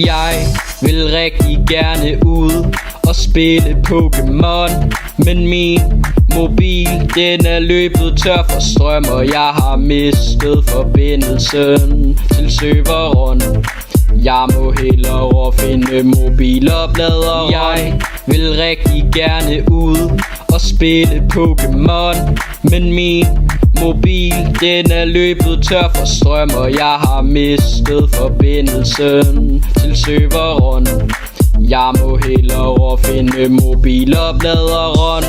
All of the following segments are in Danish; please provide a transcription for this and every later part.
Jeg vil rigtig gerne ud og spille Pokémon, men min mobil, den er løbet tør for strøm, og jeg har mistet forbindelsen til serveren. Jeg må hellere finde mobiloplader. Jeg vil rigtig gerne ud og spille Pokémon, men min mobil, den er løbet tør for strøm, og jeg har mistet forbindelsen til serveren. Jeg må hellere finde mobilopladeren.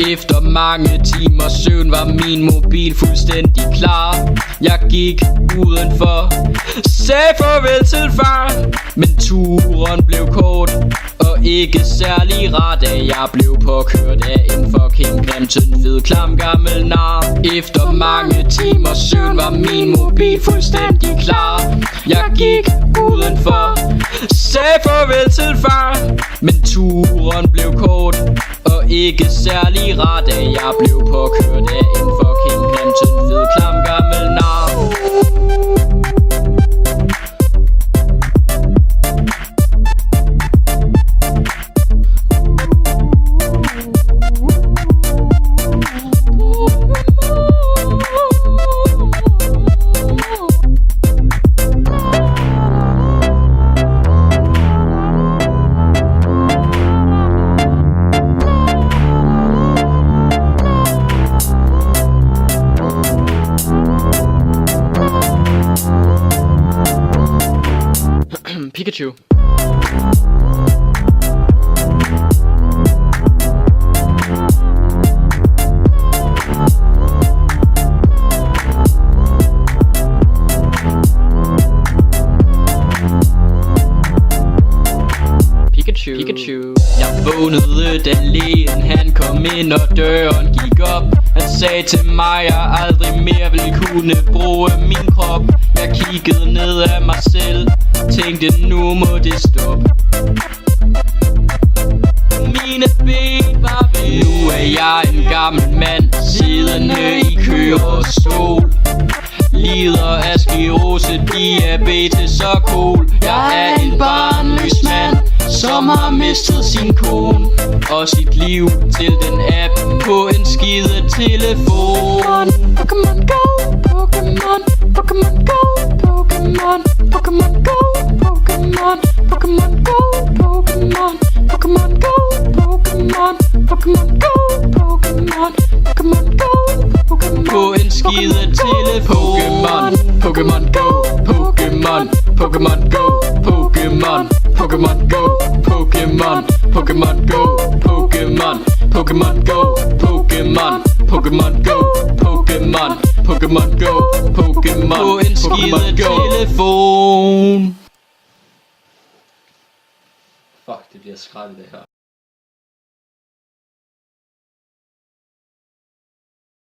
Efter mange timers søvn var min mobil fuldstændig klar. Jeg gik udenfor, sagde farvel til far, men turen blev kort og ikke særlig rar, da jeg blev påkørt af en fucking grim, tynd, fed, klam, gammel nar. Efter mange timers søvn var min mobil fuldstændig klar. Jeg gik udenfor, sagde farvel til far, men turen blev kort og ikke særlig rar, da jeg blev påkørt af en fucking grim, tynd, fed, klam, gammel nar. Pikachu. Pikachu. Jeg vågnede, da lægen han kom ind, og døren gik op. Han sagde til mig, at jeg aldrig mere ville kunne bruge min krop. Jeg kiggede ned af mig selv, tænkte, nu må det stoppe. Mine ben var ved. Nu er jeg en gammel mand, siddende i kørestol. Lider af sklerose, diabetes og kol. Jeg er en barnløs mand, som har mistet sin kone og sit liv til den app på en skide telefon. Pokémon Go, Pokémon, Pokémon Go, Pokémon, Pokémon Go, Pokémon, Pokémon Go, Pokémon, Pokémon Go, Pokémon, Pokémon Go, Pokémon, Pokémon Go, Pokémon på en skide telefon. Pokémon Go, Pokémon, Pokémon Go, Pokémon, Pokémon Go, Pokémon, Pokémon Go, Pokémon, Pokémon Go, Pokémon, Pokémon Go, Pokémon, Pokémon Go, Pokémon på en skide telefon. Fuck, det bliver skrald det her.